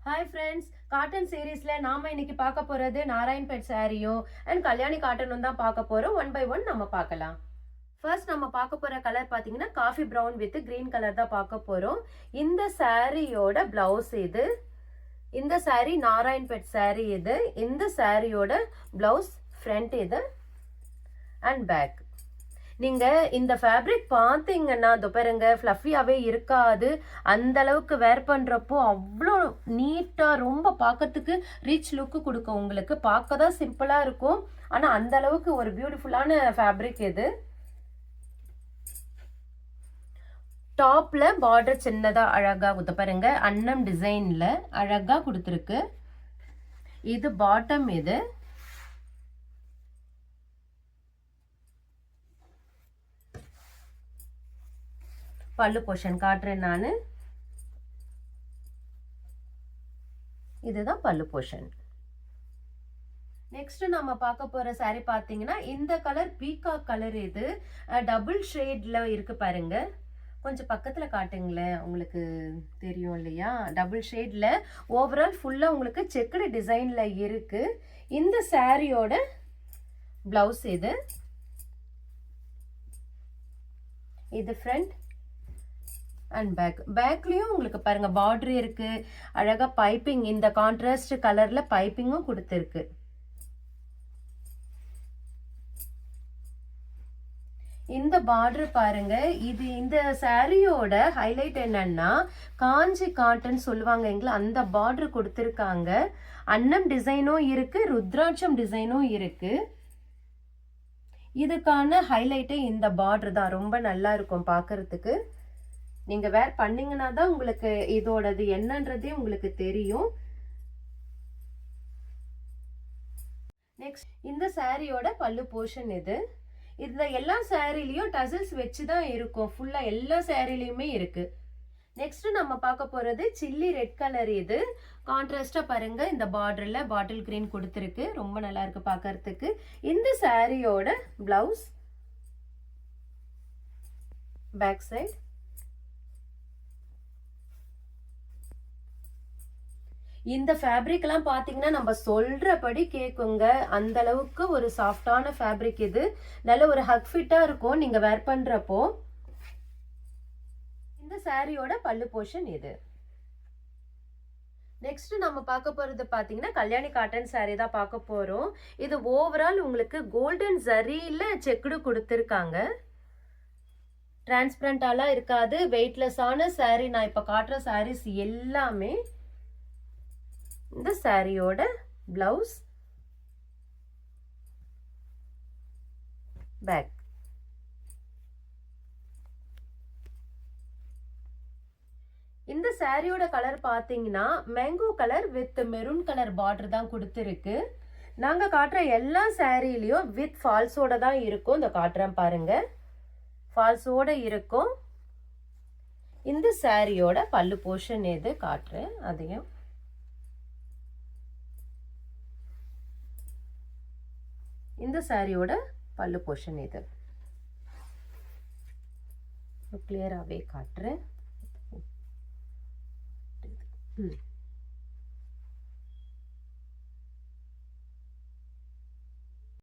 Hi friends, cotton சீரீஸ்ல நாம இன்னைக்கு பார்க்க போறது நாராயண்பேட் சாரியும் அண்ட் கல்யாணி காட்டனும் தான் பார்க்க போறோம். ஒன் பை ஒன் நம்ம பார்க்கலாம். ஃபர்ஸ்ட் நம்ம பார்க்க போற கலர் பாத்தீங்கன்னா coffee brown with green colour தான் பார்க்க போறோம். இந்த சாரியோட பிளவுஸ் இது. இந்த சாரி நாராயண்பேட் சாரி இது. இந்த சாரியோட பிளவுஸ் ஃப்ரண்ட் இது அண்ட் பேக். நீங்க இந்த ஃபேப்ரிக் பார்த்தீங்கன்னா அது பாருங்க ஃப்ளஃபியாவே இருக்காது. அந்த அளவுக்கு வேர் பண்றப்போ அவ்வளோ நீட்டா ரொம்ப பார்க்கறதுக்கு ரிச் லுக் கொடுக்கும். உங்களுக்கு பார்க்க தான் சிம்பிளா இருக்கும், ஆனா அந்த அளவுக்கு ஒரு பியூட்டிஃபுல்லான ஃபேப்ரிக் இது. டாப்ல பார்டர் சின்னதா அழகா கொடுத்து பாருங்க, அன்னம் டிசைன்ல அழகா கொடுத்துருக்கு. இது பாட்டம் இது. பல்லு போர்ஷன் காட்டுறேன் நானு. இதுதான் பல்லு போர்ஷன். நெக்ஸ்ட் நம்ம பார்க்க போற சாரி பாத்தீங்கன்னா இந்த கலர் பீகாக் கலர். இது டபுள் ஷேட்ல இருக்கு பாருங்க. கொஞ்சம் பக்கத்துல காட்டுங்களேன், உங்களுக்கு தெரியும் இல்லையா? டபுள் ஷேட்ல ஓவரால் ஃபுல்லா உங்களுக்கு செக்குடு டிசைன்ல இருக்கு. இந்த சாரியோட பிளவுஸ் இது. இது ஃப்ரண்ட் அண்ட் பேக்லயும் உங்களுக்கு பாருங்க பார்டர் இருக்கு, அழகா பைப்பிங் இந்த கான்ட்ராஸ்ட் கலர்ல பைப்பிங்கும் கொடுத்துருக்கு. இந்த பார்டர் பாருங்க. இது இந்த சாரியோட ஹைலைட் என்னன்னா காஞ்சி காட்டன் சொல்லுவாங்க, அந்த பார்டர் கொடுத்துருக்காங்க. அன்னம் டிசைனும் இருக்கு, ருத்ராட்சம் டிசைனும் இருக்கு. இதுக்கான ஹைலைட்டே இந்த பார்டர் தான். ரொம்ப நல்லா இருக்கும் பார்க்கறதுக்கு. நீங்க வேர் பண்ணீங்கன்னா தான் உங்களுக்கு இதோடது என்னன்றதே உங்களுக்கு தெரியும். நெக்ஸ்ட் இந்த சாரியோட பல்லு போர்ஷன் இது. இதுல எல்லா சாரிலையும் டசல்ஸ் வச்சு தான் இருக்கும், ஃபுல்லா எல்லா சாரிலையுமே இருக்கு. நெக்ஸ்ட் நம்ம பார்க்க போறது சில்லி ரெட் கலர். இது கான்ட்ராஸ்டா பாருங்க, இந்த பார்டர்ல பாட்டில் கிரீன் கொடுத்துருக்கு. ரொம்ப நல்லா இருக்கு பார்க்கறதுக்கு. இந்த சாரியோட பிளவுஸ் பேக் சைடு. இந்த ஃபேப்ரிக் எல்லாம் பாத்தீங்கன்னா நம்ம சொல்றபடி கேக்குங்க, அந்த அளவுக்கு ஒரு சாஃப்டான ஃபேப்ரிக் இது. நல்ல ஒரு ஹக் ஃபிட்டா இருக்கும் நீங்க வேர் பண்றப்போ. இந்த சாரியோட பல்லு போர்ஷன் இது. நெக்ஸ்ட் நம்ம பார்க்க போறது பாத்தீங்கன்னா கல்யாணி காட்டன் சாரி தான் பார்க்க போறோம். இது ஓவரால் உங்களுக்கு கோல்டன் ஜரியில செக்குடு கொடுத்துருக்காங்க. டிரான்ஸ்பரண்டாலாம் இருக்காது, வெயிட்லெஸ்ஸான சாரி. நான் இப்ப காட்டுற சாரீஸ் எல்லாமே. இந்த சாரியோட பிளவுஸ் பேக். இந்த சாரியோட கலர் பாத்தீங்கன்னா mango colour with maroon colour border தான் கொடுத்துருக்கு. நாங்க காட்டுற எல்லா சாரிலையும் வித் ஃபால்ஸோட தான் இருக்கும். இந்த காட்டுறேன் பாருங்க, ஃபால்ஸோட இருக்கும். இந்த சாரியோட பல்லு போர்ஷன் எது காட்டுறேன் அதையும். இந்த சாரியோட பல்லு போர்ஷன் இது. கிளியராகவே காட்டுறேன்.